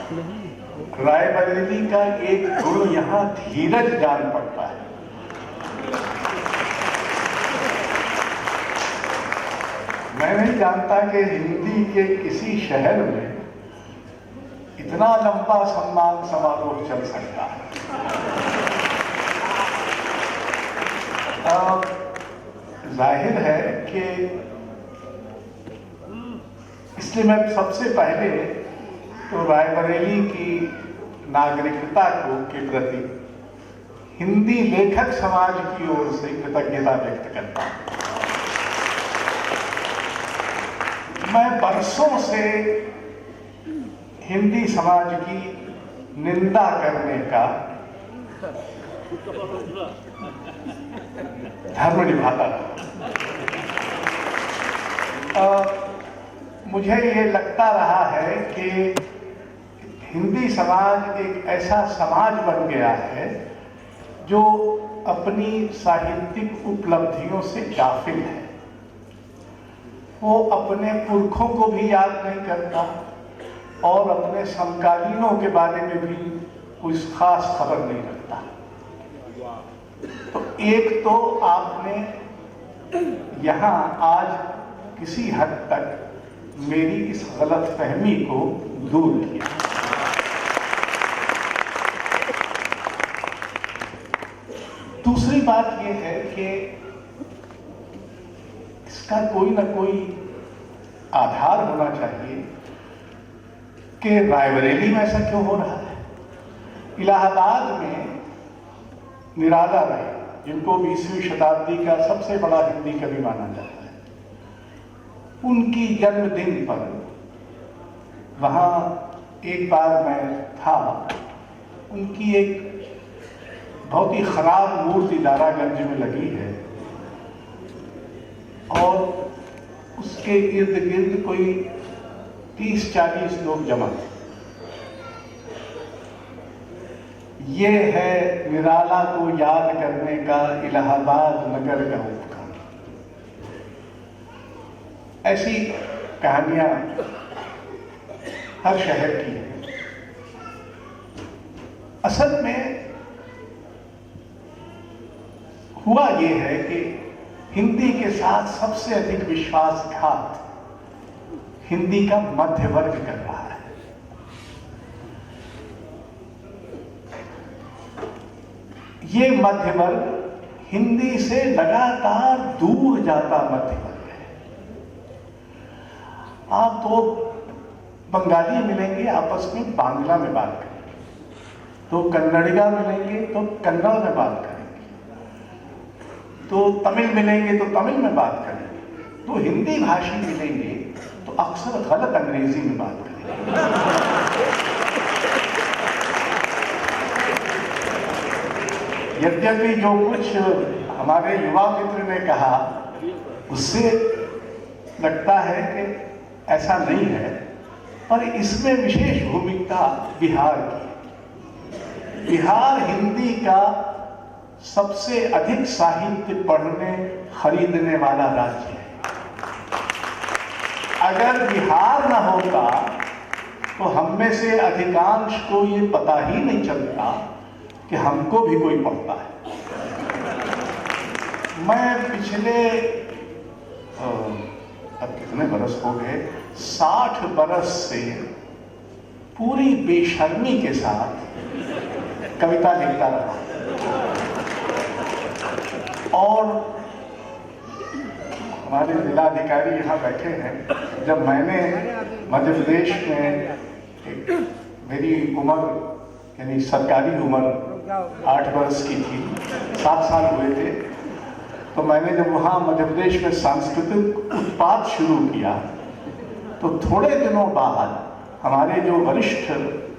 रायबरेली का एक गुण यहाँ धीरज जान पड़ता है। मैं नहीं जानता कि हिंदी के किसी शहर में इतना लंबा सम्मान समारोह चल सकता है। जाहिर है कि इसलिए मैं सबसे पहले तो रायबरेली की नागरिकता के प्रति हिंदी लेखक समाज की ओर से कृतज्ञता व्यक्त करता हूं। मैं बरसों से हिंदी समाज की निंदा करने का धर्म निभाता रहा। मुझे ये लगता रहा है कि हिंदी समाज एक ऐसा समाज बन गया है जो अपनी साहित्यिक उपलब्धियों से गाफिल है। वो अपने पुरखों को भी याद नहीं करता और अपने समकालीनों के बारे में भी कोई खास खबर नहीं रखता। तो एक तो आपने यहाँ आज किसी हद तक मेरी इस गलतफहमी को दूर किया। दूसरी बात यह है कि इसका कोई ना कोई आधार होना चाहिए कि रायबरेली में ऐसा क्यों हो रहा है। इलाहाबाद में निराला राय, जिनको 20वीं शताब्दी का सबसे बड़ा हिंदी कवि माना जाता है, उनकी जन्मदिन पर वहाँ एक बार मैं था। उनकी एक बहुत ही खराब मूर्ति दारागंज में लगी है और उसके इर्द गिर्द कोई 30-40 लोग जमा थे। ये है निराला को याद करने का इलाहाबाद नगर का उपक्रम। ऐसी कहानियां हर शहर की हैं। असल में हुआ ये है कि हिंदी के साथ सबसे अधिक विश्वासघात हिंदी का मध्य वर्ग कर रहा है। ये मध्य वर्ग हिंदी से लगातार दूर जाता मध्य वर्ग है। आप तो बंगाली मिलेंगे आपस में बांग्ला में बात करेंगे, तो कन्नड़िगा मिलेंगे तो कन्नड़ में बात करेंगे, तो तमिल मिलेंगे तो तमिल में बात करेंगे, तो हिंदी भाषी मिलेंगे तो अक्सर गलत अंग्रेजी में बात करेंगे। यद्यपि जो कुछ हमारे युवा मित्र ने कहा उससे लगता है कि ऐसा नहीं है, पर इसमें विशेष भूमिका बिहार की। बिहार हिंदी का सबसे अधिक साहित्य पढ़ने खरीदने वाला राज्य है। अगर बिहार न होता तो हम में से अधिकांश को ये पता ही नहीं चलता कि हमको भी कोई पढ़ता है। मैं पिछले अब कितने बरस हो गए, 60 बरस से पूरी बेशर्मी के साथ कविता लिखता रहा और हमारे जिलाधिकारी यहाँ बैठे हैं। जब मैंने मध्य प्रदेश में मेरी उम्र यानी सरकारी उम्र 8 वर्ष की थी, 7 साल हुए थे, तो मैंने जब वहाँ मध्य प्रदेश में सांस्कृतिक उत्पाद शुरू किया तो थोड़े दिनों बाद हमारे जो वरिष्ठ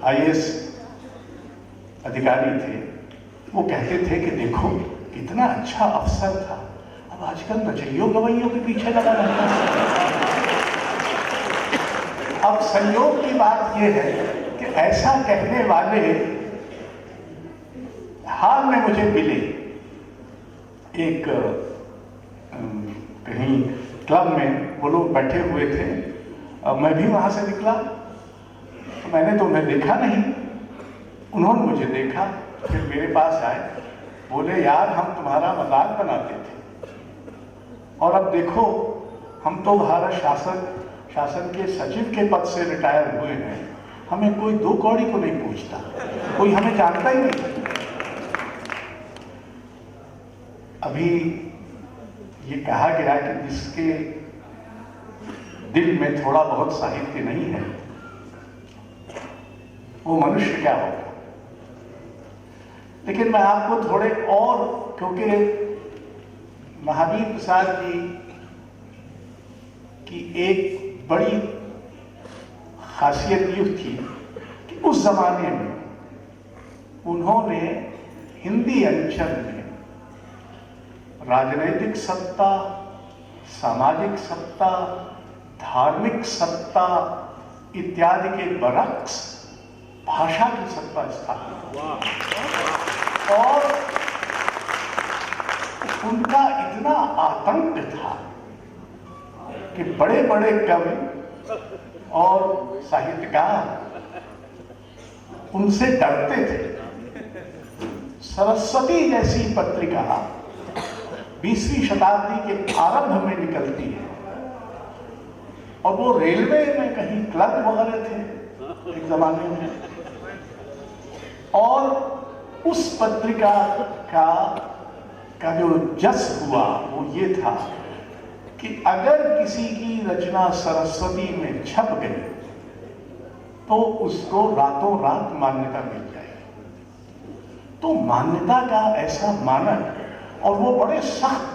IAS अधिकारी थे वो कहते थे कि देखो कितना अच्छा अवसर था, अब आजकल नचइयों गवैयों के पीछे लगा रहता है। अब संयोग की बात यह है कि ऐसा कहने वाले हाल में मुझे मिले। एक कहीं क्लब में वो लोग बैठे हुए थे, मैं भी वहां से निकला तो मैंने तो उन्हें देखा नहीं, उन्होंने मुझे देखा, फिर मेरे पास आए, बोले यार हम तुम्हारा मजाक बनाते थे और अब देखो हम तो भारत शासन के सचिव के पद से रिटायर हुए हैं, हमें कोई दो कौड़ी को नहीं पूछता, कोई हमें जानता ही नहीं। अभी ये कहा गया कि जिसके दिल में थोड़ा बहुत साहित्य नहीं है वो मनुष्य क्या होगा। लेकिन मैं आपको थोड़े और, क्योंकि महावीर प्रसाद जी की एक बड़ी खासियत ये थी कि उस जमाने में उन्होंने हिंदी अंचल में राजनीतिक सत्ता, सामाजिक सत्ता, धार्मिक सत्ता इत्यादि के बरक्स भाषा की सत्ता स्थापित और उनका इतना आतंक था कि बड़े बड़े कवि और साहित्यकार उनसे डरते थे। सरस्वती जैसी पत्रिका 20वीं शताब्दी के आरंभ में निकलती है और वो रेलवे में कहीं क्लर्क वगैरह थे एक जमाने में, और उस पत्रिका का जो जस हुआ वो ये था कि अगर किसी की रचना सरस्वती में छप गई तो उसको रातों रात मान्यता मिल जाएगी। तो मान्यता का ऐसा मानक, और वो बड़े सख्त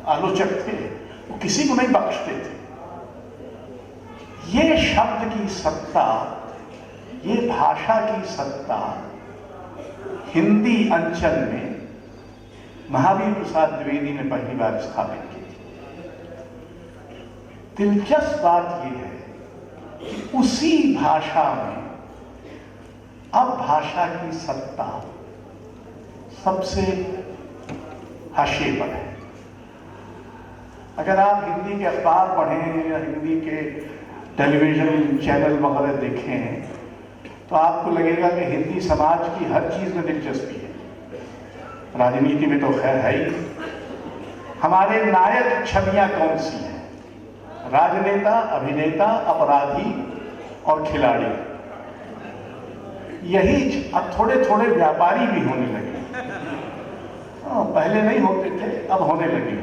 आलोचक थे, वो किसी को नहीं बख्शते थे। ये शब्द की सत्ता, ये भाषा की सत्ता हिंदी अंचल में महावीर प्रसाद द्विवेदी ने पहली बार स्थापित की थी। दिलचस्प बात यह है कि उसी भाषा में अब भाषा की सत्ता सबसे हाशिए पर है। अगर आप हिंदी के अखबार पढ़ें या हिंदी के टेलीविजन चैनल वगैरह देखें तो आपको लगेगा कि हिंदी समाज की हर चीज में दिलचस्पी है। राजनीति में तो खैर है ही। हमारे नायक छवियां कौन सी हैं? राजनेता, अभिनेता, अपराधी और खिलाड़ी। यही अब थोड़े थोड़े व्यापारी भी होने लगे। पहले नहीं होते थे, अब होने लगे।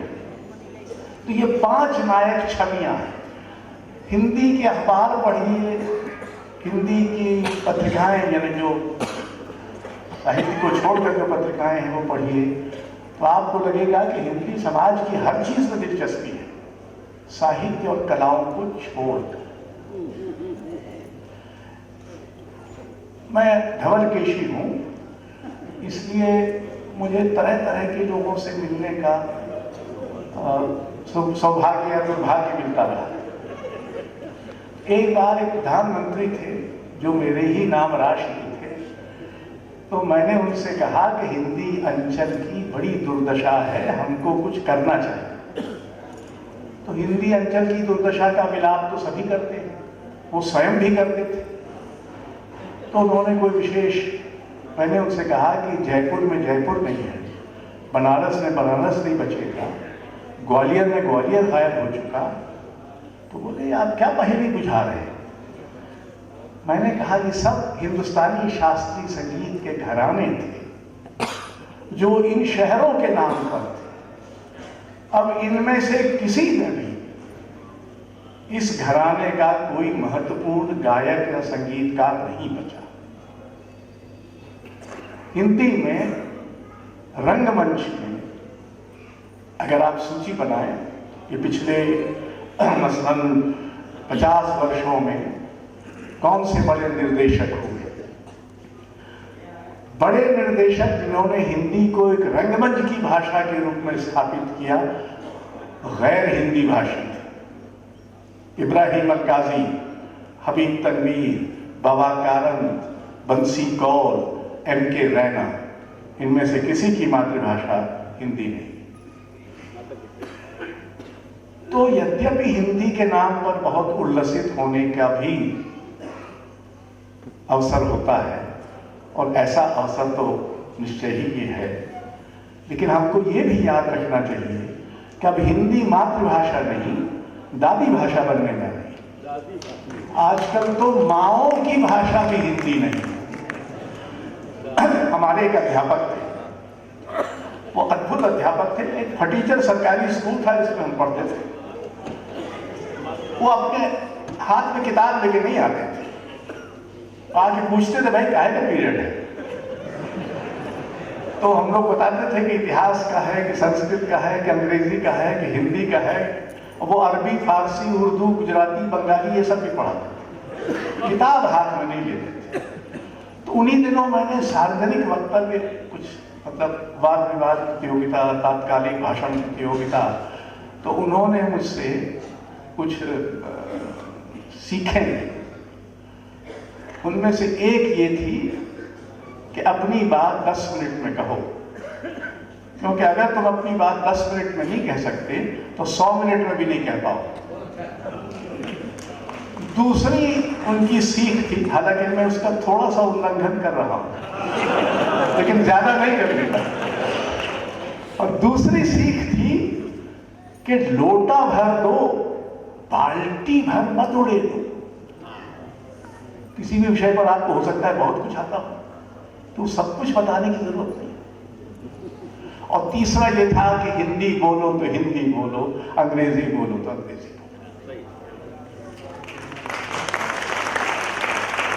तो ये 5 नायक छवियां हैं। हिंदी के अखबार पढ़िए, हिंदी की पत्रिकाएं, यानी जो साहित्य को छोड़कर जो पत्रिकाएं हैं वो पढ़िए, तो आपको लगेगा कि हिंदी समाज की हर चीज में दिलचस्पी है, साहित्य और कलाओं को छोड़कर। मैं धवलकेशी हूं, इसलिए मुझे तरह तरह के लोगों से मिलने का सौभाग्य या दुर्भाग्य मिलता रहा। एक बार एक प्रधानमंत्री थे जो मेरे ही नाम राष्ट्र थे, तो मैंने उनसे कहा कि हिंदी अंचल की बड़ी दुर्दशा है, हमको कुछ करना चाहिए। तो हिंदी अंचल की दुर्दशा का मिलाप तो सभी करते हैं, वो स्वयं भी करते थे। तो उन्होंने कोई विशेष, मैंने उनसे कहा कि जयपुर में जयपुर नहीं है, बनारस में बनारस नहीं बचेगा, ग्वालियर में ग्वालियर गायब हो चुका। तो बोले आप क्या पहेली बुझा रहे हैं? मैंने कहा ये सब हिंदुस्तानी शास्त्रीय संगीत के घराने थे जो इन शहरों के नाम पर थे। अब इनमें से किसी में भी इस घराने का कोई महत्वपूर्ण गायक या संगीतकार नहीं बचा। हिंदी में रंगमंच में अगर आप सूची बनाएं कि पिछले मसलन 50 वर्षों में कौन से बड़े निर्देशक हुए, बड़े निर्देशक जिन्होंने हिंदी को एक रंगमंच की भाषा के रूप में स्थापित किया, गैर हिंदी भाषी थे। इब्राहिम अल-काजी, हबीब तनवीर, बाबा कारन, बंसी कौल, M.K. रैना, इनमें से किसी की मातृभाषा हिंदी नहीं। तो यद्यपि हिंदी के नाम पर बहुत उल्लसित होने का भी अवसर होता है, और ऐसा अवसर तो निश्चय ही ये है, लेकिन हमको ये भी याद रखना चाहिए कि अब हिंदी मातृभाषा नहीं, दादी भाषा बनने जा रही है। आजकल तो माओ की भाषा भी हिंदी नहीं। हमारे एक अध्यापक थे, वो अद्भुत अध्यापक थे, एक फटीचर सरकारी स्कूल था जिसमें हम पढ़ते थे। वो अपने हाथ में किताब लेके नहीं आते थे, आके पूछते थे भाई काहे का पीरियड है, तो हम लोग बताते थे कि इतिहास का है, कि संस्कृत का है, कि अंग्रेजी का है, कि हिंदी का है। वो अरबी, फारसी, उर्दू, गुजराती, बंगाली ये सब भी पढ़ाते, किताब हाथ में नहीं लेते थे। तो उन्हीं दिनों मैंने सार्वजनिक वक्तव्य कुछ मतलब वाद विवाद प्रतियोगिता, तात्कालिक भाषण प्रतियोगिता, तो उन्होंने मुझसे कुछ सीखे। उनमें से एक ये थी कि अपनी बात 10 मिनट में कहो, क्योंकि अगर तुम अपनी बात 10 मिनट में नहीं कह सकते तो 100 मिनट में भी नहीं कह पाओ। दूसरी उनकी सीख थी, हालांकि मैं उसका थोड़ा सा उल्लंघन कर रहा हूं, लेकिन ज्यादा नहीं करूंगा। और दूसरी सीख थी कि लोटा भर दो, बाल्टी भर मत उड़े दो। किसी भी विषय पर आपको हो सकता है बहुत कुछ आता हो, तो सब कुछ बताने की जरूरत नहीं। और तीसरा ये था कि हिंदी बोलो तो हिंदी बोलो, अंग्रेजी बोलो तो अंग्रेजी बोलो।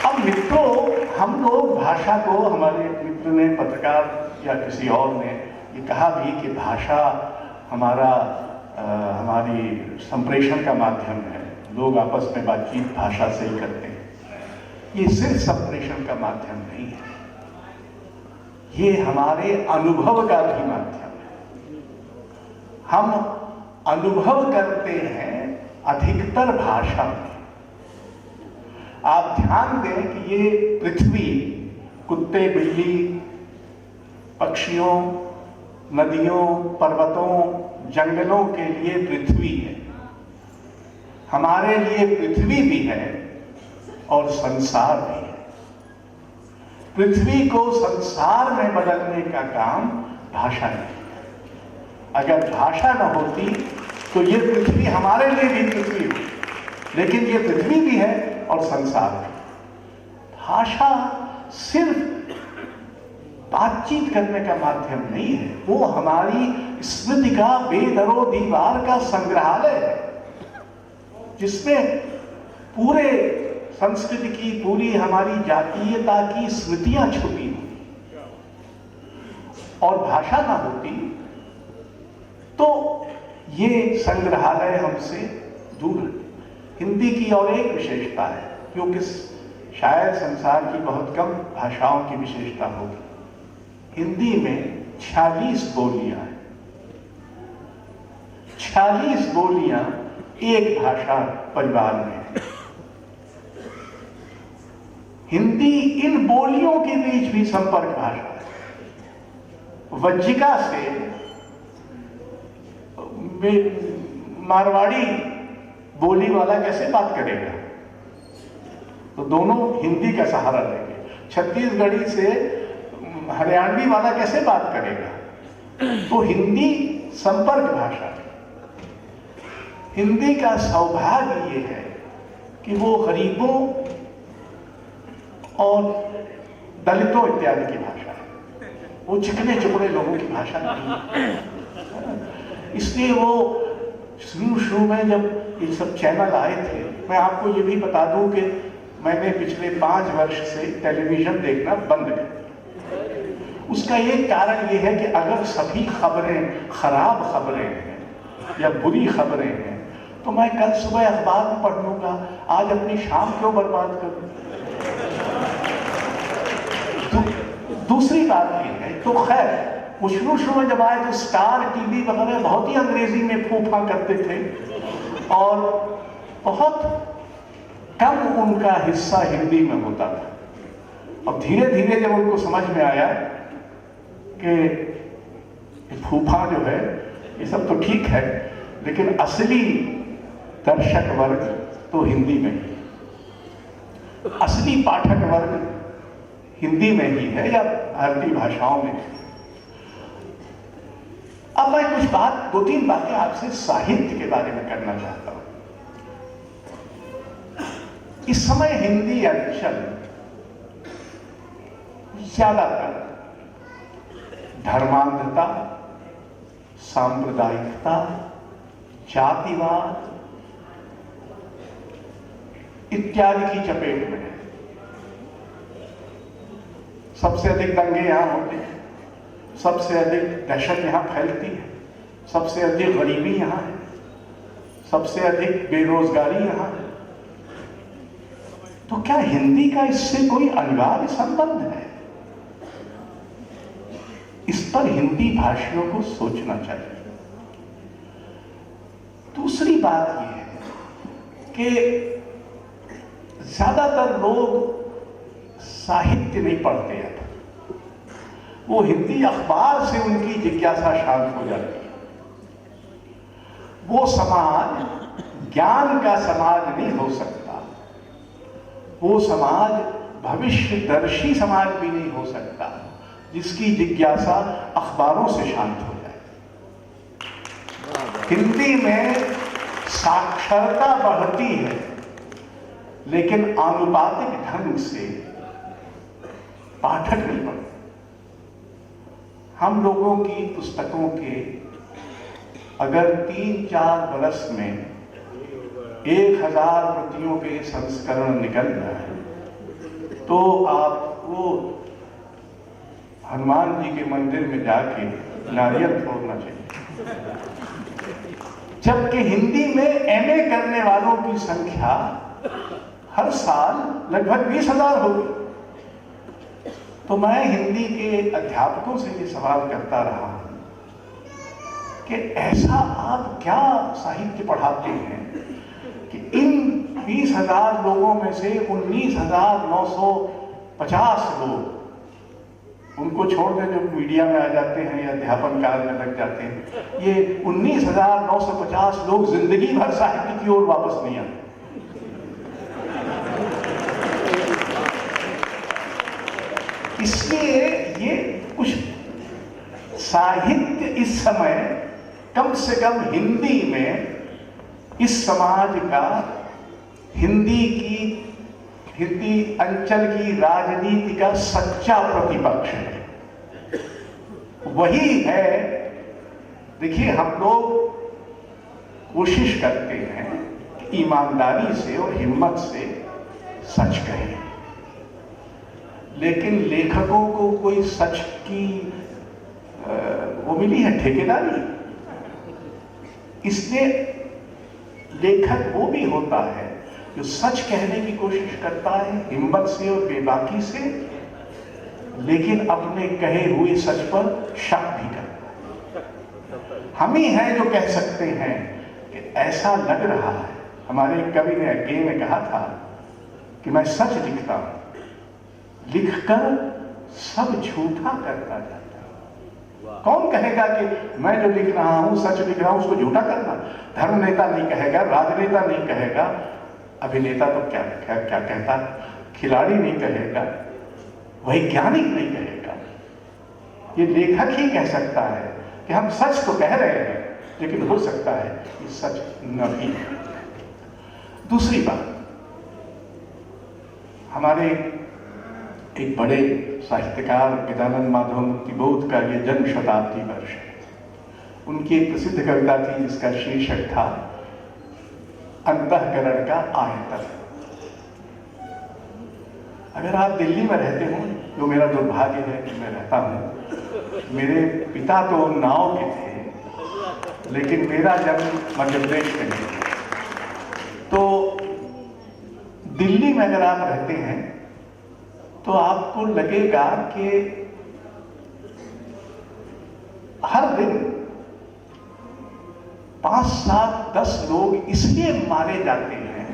अब मित्रों, हम लोग भाषा को, हमारे मित्र ने, पत्रकार या किसी और ने ये कहा भी कि भाषा हमारी संप्रेषण का माध्यम है, लोग आपस में बातचीत भाषा से ही करते हैं। ये सिर्फ संप्रेषण का माध्यम नहीं है, ये हमारे अनुभव का भी माध्यम है। हम अनुभव करते हैं अधिकतर भाषा में। आप ध्यान दें कि ये पृथ्वी कुत्ते, बिल्ली, पक्षियों, नदियों, पर्वतों, जंगलों के लिए पृथ्वी है, हमारे लिए पृथ्वी भी है और संसार भी है। पृथ्वी को संसार में बदलने का काम भाषा ने किया। अगर भाषा न होती तो ये पृथ्वी हमारे लिए भी पृथ्वी होती, लेकिन ये पृथ्वी भी है और संसार भी। भाषा सिर्फ बातचीत करने का माध्यम नहीं है, वो हमारी स्मृति का बेदरो दीवार का संग्रहालय है, जिसमें पूरे संस्कृति की, पूरी हमारी जातीयता की स्मृतियां छुपी हुई। और भाषा ना होती तो ये संग्रहालय हमसे दूर है। हिंदी की और एक विशेषता है, क्योंकि शायद संसार की बहुत कम भाषाओं की विशेषता होगी, हिंदी में 46 बोलियां हैं। 46 बोलियां एक भाषा परिवार में है। हिंदी इन बोलियों के बीच भी संपर्क भाषा है। वज्जिका से मारवाड़ी बोली वाला कैसे बात करेगा, तो दोनों हिंदी का सहारा लेंगे। छत्तीसगढ़ी से हरियाणवी वाला कैसे बात करेगा, तो हिंदी संपर्क भाषा है। हिंदी का सौभाग्य ये है कि वो गरीबों और दलितों इत्यादि की भाषा है, वो चिकने चुपड़े लोगों की भाषा नहीं है। इसलिए वो शुरू में जब ये सब चैनल आए थे, मैं आपको ये भी बता दूं कि मैंने पिछले 5 वर्ष से टेलीविजन देखना बंद कर दिया। उसका एक कारण ये है कि अगर सभी खबरें खराब खबरें हैं या बुरी खबरें हैं, तो मैं कल सुबह अखबार में पढ़ लूंगा, आज अपनी शाम क्यों बर्बाद करूं। दूसरी बात ये है, तो खैर वो शुरू में जब आए तो स्टार टीवी वगैरह बहुत ही अंग्रेजी में फूफा करते थे और बहुत कम उनका हिस्सा हिंदी में होता था। और धीरे धीरे जब उनको समझ में आया कि फूफा जो है ये सब तो ठीक है, लेकिन असली दर्शक वर्ग तो हिंदी में ही, असली पाठक वर्ग हिंदी में ही है या भारतीय भाषाओं में। अब मैं कुछ दो तीन बातें आपसे साहित्य के बारे में करना चाहता हूं। इस समय हिंदी अंचल ज्यादातर धर्मांधता, सांप्रदायिकता, जातिवाद इत्यादि की चपेट में है। सबसे अधिक दंगे यहां होते हैं, सबसे अधिक दहशत यहां फैलती है, सबसे अधिक गरीबी यहां है, सबसे अधिक बेरोजगारी यहां है। तो क्या हिंदी का इससे कोई अनिवार्य संबंध है? इस पर हिंदी भाषियों को सोचना चाहिए। दूसरी बात यह है कि ज्यादातर लोग साहित्य नहीं पढ़ते हैं, वो हिंदी अखबार से उनकी जिज्ञासा शांत हो जाती है। वो समाज ज्ञान का समाज नहीं हो सकता, वो समाज भविष्यदर्शी समाज भी नहीं हो सकता जिसकी जिज्ञासा अखबारों से शांत हो जाए। हिंदी में साक्षरता बढ़ती है, लेकिन आनुपातिक ढंग से पाठक नहीं बढ़ते। हम लोगों की पुस्तकों के अगर 3-4 बरस में 1000 प्रतियों के संस्करण निकल जाए तो आपको हनुमान जी के मंदिर में जाके नारियल फोड़ना चाहिए। जबकि हिंदी में एमए करने वालों की संख्या हर साल लगभग 20,000 होगी। तो मैं हिंदी के अध्यापकों से ये सवाल करता रहा कि ऐसा आप क्या साहित्य पढ़ाते हैं कि इन 20,000 लोगों में से 19,950 लोग, उनको छोड़ दें जो मीडिया में आ जाते हैं या अध्यापन कार्य में लग जाते हैं, ये 19,950 लोग जिंदगी भर साहित्य की ओर वापस नहीं आते। इसलिए ये कुछ साहित्य इस समय कम से कम हिंदी में इस समाज का, हिंदी अंचल की राजनीति का सच्चा प्रतिपक्ष है। वही है। देखिए, हम लोग कोशिश करते हैं कि ईमानदारी से और हिम्मत से सच कहें, लेकिन लेखकों को कोई सच की वो मिली है ठेकेदारी। इसलिए लेखक वो भी होता है जो सच कहने की कोशिश करता है हिम्मत से और बेबाकी से, लेकिन अपने कहे हुए सच पर शक भी करता है। हम ही हैं जो कह सकते हैं कि ऐसा लग रहा है। हमारे एक कवि ने अज्ञे में कहा था कि मैं सच लिखता हूं, लिखकर सब झूठा करता जाता है। कौन कहेगा कि मैं जो लिख रहा हूं सच लिख रहा हूं, उसको झूठा करना? धर्म नेता नहीं कहेगा, राजनेता नहीं कहेगा, अभिनेता तो क्या कहता, खिलाड़ी नहीं कहेगा, वैज्ञानिक नहीं कहेगा। ये लेखक ही कह सकता है कि हम सच तो कह रहे हैं, लेकिन हो सकता है कि सच न भी। दूसरी बात, हमारे एक बड़े साहित्यकार गजानन माधव मुक्तिबोध का ये जन्म शताब्दी वर्ष है। उनकी एक प्रसिद्ध कविता थी जिसका शीर्षक था अंतःकरण का आयतन। अगर आप दिल्ली में रहते हो, जो मेरा दुर्भाग्य है कि मैं रहता हूं, मेरे पिता तो उन्नाव के थे, लेकिन मेरा जन्म मध्य प्रदेश में है। तो दिल्ली में अगर आप रहते हैं तो आपको लगेगा कि हर दिन 5, 7, 10 लोग इसलिए मारे जाते हैं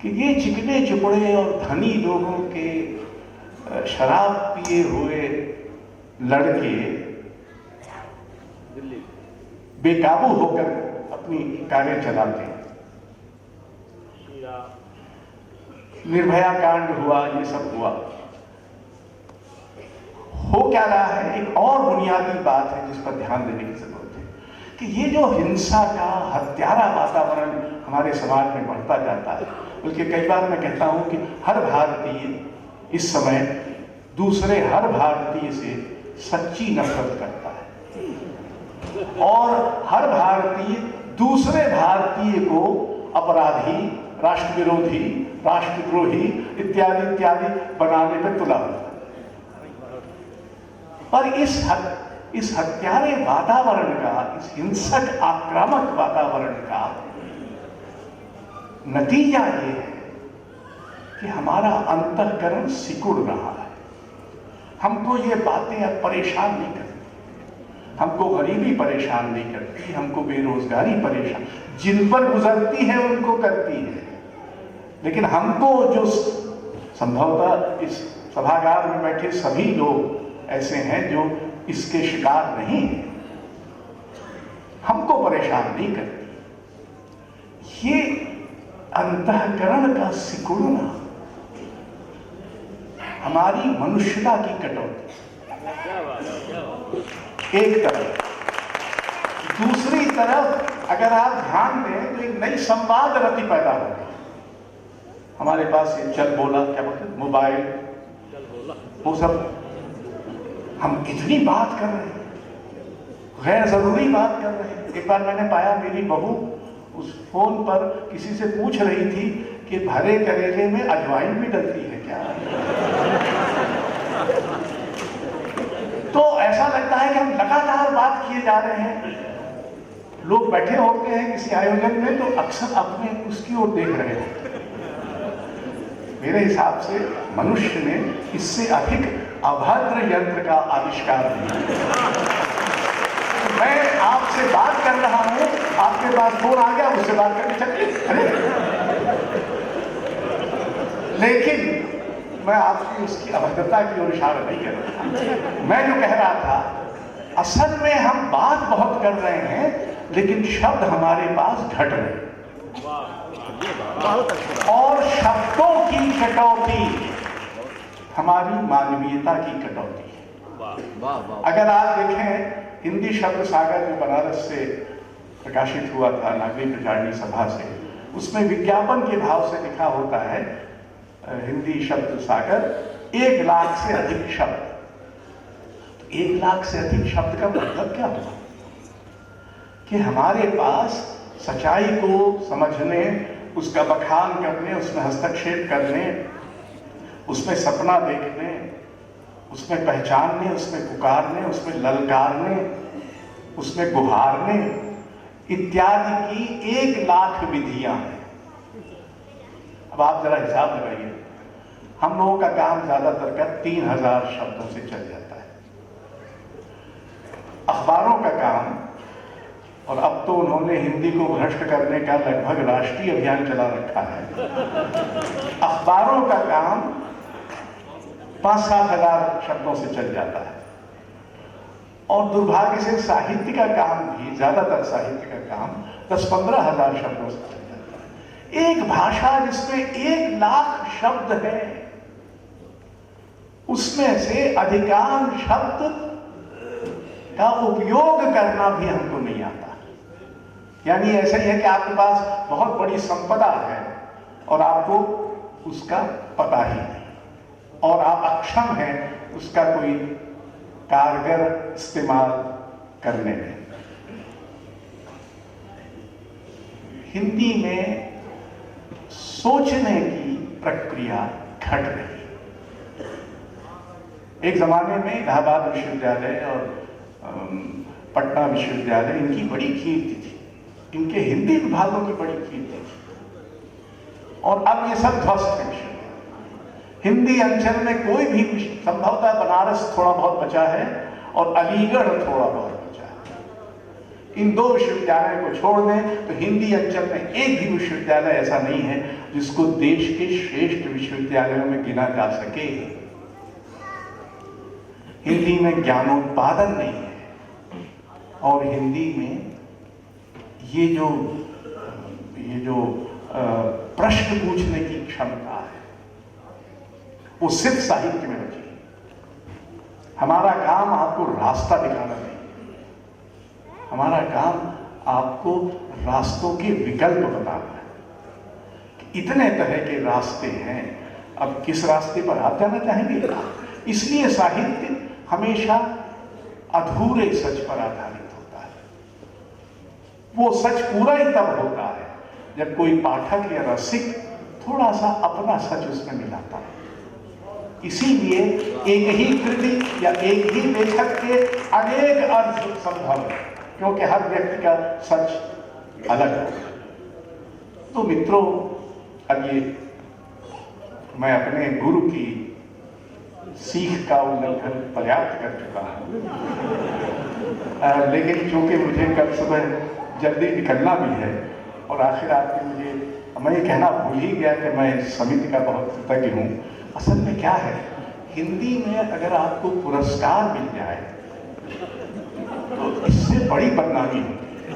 कि ये चिकने चुपड़े और धनी लोगों के शराब पिए हुए लड़के बेकाबू होकर अपनी कार्य चलाते हैं। निर्भया कांड हुआ, ये सब हुआ। हो क्या रहा है, एक और बुनियादी बात है जिस पर ध्यान देने की जरूरत है कि ये जो हिंसा का हत्यारा वातावरण हमारे समाज में बढ़ता जाता है, बल्कि कई बार मैं कहता हूं कि हर भारतीय इस समय दूसरे हर भारतीय से सच्ची नफरत करता है और हर भारतीय दूसरे भारतीय को अपराधी, राष्ट्र विरोधी, राष्ट्रद्रोही इत्यादि इत्यादि बनाने में तुला हुआ। पर इस हत्यारे वातावरण का, इस हिंसक आक्रामक वातावरण का नतीजा ये है कि हमारा अंतःकरण सिकुड़ रहा है। हमको ये बातें अब परेशान नहीं करती, हमको गरीबी परेशान नहीं करती, हमको बेरोजगारी परेशान, जिन पर गुजरती है उनको करती है। लेकिन हमको जो संभवतः इस सभागार में बैठे सभी लोग ऐसे हैं जो इसके शिकार नहीं हैं, हमको परेशान नहीं करती। ये अंतःकरण का सिकुड़ना हमारी मनुष्यता की कटौती एक तरफ। दूसरी तरफ अगर आप ध्यान दें तो एक नई संवाद रति पैदा हो गई। हमारे पास ये चल बोला, क्या बोलते हैं, मोबाइल, वो सब हम इतनी बात कर रहे हैं, गैर जरूरी बात कर रहे हैं। एक बार मैंने पाया मेरी बहू उस फोन पर किसी से पूछ रही थी कि भरे करेले में अजवाइन भी डलती है क्या। तो ऐसा लगता है कि हम लगातार बात किए जा रहे हैं। लोग बैठे होते हैं किसी आयोजन में तो अक्सर अपने उसकी ओर देख रहे हैं। मेरे हिसाब से मनुष्य ने इससे अधिक अभद्र यंत्र का आविष्कार नहीं। मैं आपसे बात कर रहा हूं, आपके पास फोन आ गया, उससे बात करके चलिए, अरे लेकिन मैं आपकी उसकी अभद्रता की ओर इशारा नहीं कर रहा। मैं जो कह रहा था, असल में हम बात बहुत कर रहे हैं लेकिन शब्द हमारे पास घट रहे हैं और शब्दों की कटौती हमारी मानवीयता की कटौती है। अगर आप देखें हिंदी शब्द सागर जो बनारस से प्रकाशित हुआ था नागरिक प्रचारणी सभा से, उसमें विज्ञापन के भाव से लिखा होता है हिंदी शब्द सागर 1 लाख से अधिक शब्द। तो 1 लाख से अधिक शब्द का मतलब क्या हुआ कि हमारे पास सच्चाई को समझने, उसका बखान करने, उसमें हस्तक्षेप करने, उसमें सपना देखने, उसमें पहचानने, उसमें पुकारने, उसमें ललकारने, उसमें गुहारने इत्यादि की 1 लाख विधियां हैं। अब आप जरा हिसाब लगाइए, हम लोगों का काम ज्यादातर का 3000 शब्दों से चल जाता है। अखबारों का काम, और अब तो उन्होंने हिंदी को भ्रष्ट करने का लगभग राष्ट्रीय अभियान चला रखा है। अखबारों का काम 5-7 हजार शब्दों से चल जाता है और दुर्भाग्य से साहित्य का काम भी, ज्यादातर साहित्य का काम 10-15 हजार शब्दों से चल जाता है। एक भाषा जिसमें 1 लाख शब्द है, उसमें से अधिकांश शब्द का उपयोग करना भी हमको नहीं आता। यानी ऐसा ही है कि आपके पास बहुत बड़ी संपदा है और आपको उसका पता ही नहीं, और आप अक्षम हैं उसका कोई कारगर इस्तेमाल करने में। हिंदी में सोचने की प्रक्रिया घट रही। एक जमाने में इलाहाबाद विश्वविद्यालय और पटना विश्वविद्यालय, इनकी बड़ी कीर्ति थी, इनके हिंदी विभागों की बड़ी कीर्ति थी, और अब ये सब ध्वस्त है। हिंदी अंचल में कोई भी, संभवतः बनारस थोड़ा बहुत बचा है और अलीगढ़ थोड़ा बहुत बचा है। इन 2 विश्वविद्यालयों को छोड़ दें तो हिंदी अंचल में एक भी विश्वविद्यालय ऐसा नहीं है जिसको देश के श्रेष्ठ विश्वविद्यालयों में गिना जा सके। हिंदी में ज्ञानोत्पादन नहीं है और हिंदी में ये जो प्रश्न पूछने की क्षमता है वो सिर्फ साहित्य में बची है। हमारा काम आपको रास्ता दिखाना नहीं, हमारा काम आपको रास्तों के विकल्प बताना है कि इतने तरह के रास्ते हैं, अब किस रास्ते पर आप जाना चाहेंगे। इसलिए साहित्य हमेशा अधूरे सच पर आधारित होता है। वो सच पूरा ही तब होता है जब कोई पाठक या रसिक थोड़ा सा अपना सच उसमें मिलाता है। इसीलिए एक ही कृति या एक ही लेखक के अनेक अर्थ संभव है, क्योंकि हर व्यक्ति का सच अलग है। तो मित्रों, अब ये मैं अपने गुरु की सीख का उल्लंघन पर्याप्त कर चुका हूं, लेकिन चूंकि मुझे कल सुबह जल्दी निकलना भी है और आखिर आपने मैं ये कहना भूल ही गया कि मैं इस समिति का बहुत कृतज्ञ हूँ। असल में क्या है, हिंदी में अगर आपको पुरस्कार मिल जाए तो इससे बड़ी बदनामी होती है।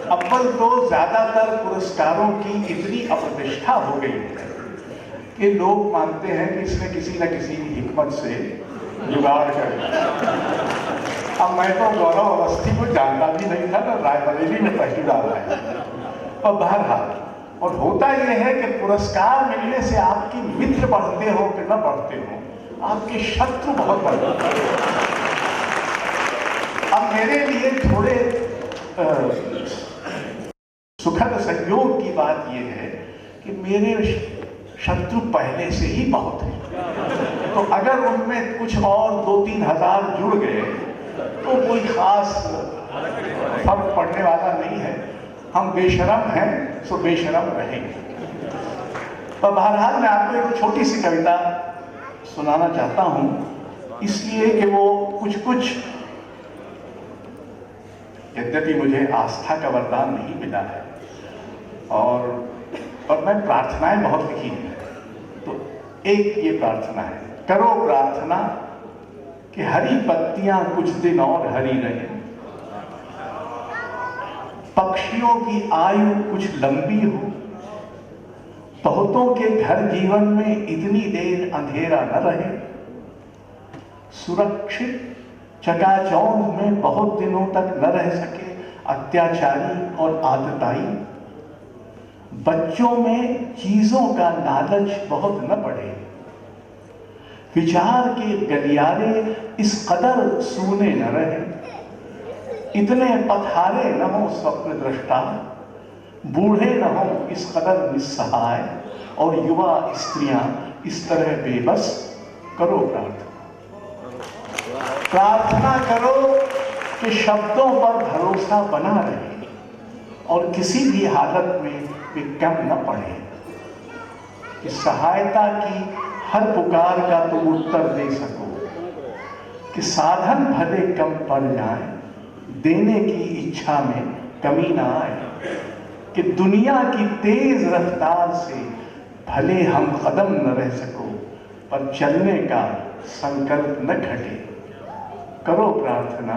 अव्वल तो ज्यादातर पुरस्कारों की इतनी अप्रतिष्ठा हो गई है कि लोग मानते हैं कि इसने किसी न किसी हिकमत से जुगाड़ कर दिया। अब मैं तो गौरव अवस्थी को जानता भी नहीं था, तो रायबरेली में पहली बार आया। और बहरहाल, और होता यह है कि पुरस्कार मिलने से आपके मित्र बढ़ते हो कि न बढ़ते हो, आपके शत्रु बहुत बढ़ते हैं। अब मेरे लिए थोड़े सुखद संयोग की बात यह है कि मेरे शत्रु पहले से ही बहुत हैं, तो अगर उनमें कुछ और 2-3 हजार जुड़ गए तो कोई खास फर्क पड़ने वाला नहीं है। हम बेशरम हैं सो बेशरम रहेंगे। पर बहरहाल मैं आपको एक छोटी सी कविता सुनाना चाहता हूं, इसलिए कि वो कुछ यद्यपि मुझे आस्था का वरदान नहीं मिला है और मैं प्रार्थनाएं बहुत लिखी हैं। तो एक ये प्रार्थना है, करो प्रार्थना कि हरी पत्तियां कुछ दिन और हरी रहे, पक्षियों की आयु कुछ लंबी हो, बहुतों के घर जीवन में इतनी देर अंधेरा न रहे, सुरक्षित चकाचौंध में बहुत दिनों तक न रह सके अत्याचारी और आतताई, बच्चों में चीजों का लालच बहुत न बढ़े, विचार के गलियारे इस कदर सूने न रहे, इतने पथारे न हो स्वप्न दृष्टा, बूढ़े न हो इस कदर निस्सहाय, और युवा स्त्रियां इस तरह बेबस। करो प्रार्थना करो कि शब्दों पर भरोसा बना रहे और किसी भी हालत में वे कम न पड़े, कि सहायता की हर पुकार का तुम उत्तर दे सको, कि साधन भले कम पड़ जाए देने की इच्छा में कमी ना आए, कि दुनिया की तेज रफ्तार से भले हम कदम न रह सको पर चलने का संकल्प न घटे। करो प्रार्थना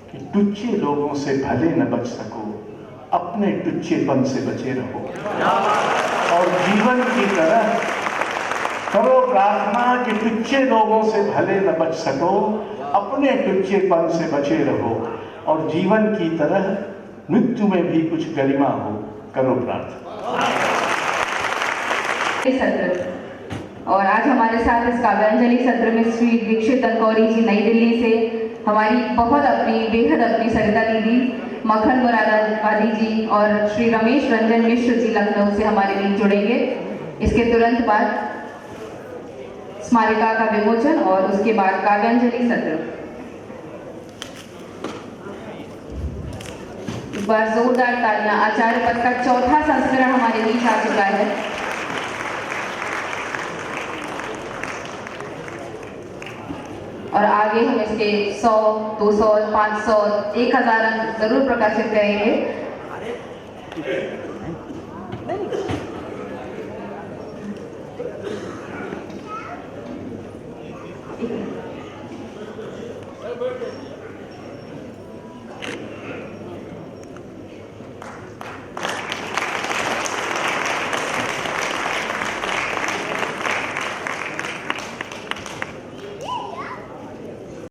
कि टुच्चे लोगों से भले न बच सको, अपने टुच्चेपन से बचे रहो, और जीवन की तरह करो प्रार्थना कि टुच्चे लोगों से भले न बच सको, अपने टुच्चेपन से बचे रहो, और जीवन की तरह मृत्यु में भी कुछ गरिमा हो। करो प्रार्थना। और आज हमारे साथ इस काव्यांजलि सत्र में श्री दीक्षित अंकौरी जी नई दिल्ली से, हमारी बहुत अपनी बेहद अपनी सरिता दीदी, मक्खन मुरादाबादी जी और श्री रमेश रंजन मिश्र जी लखनऊ से हमारे बीच जुड़ेंगे। इसके तुरंत बाद स्मारिका का विमोचन और उसके बाद काव्यांजलि सत्र। एक बार जोरदार तालियां। आचार्य पद का चौथा संस्करण हमारे बीच आ चुका है। और आगे हम इसके 100, 200, 500, 1000 अंक जरूर प्रकाशित करेंगे।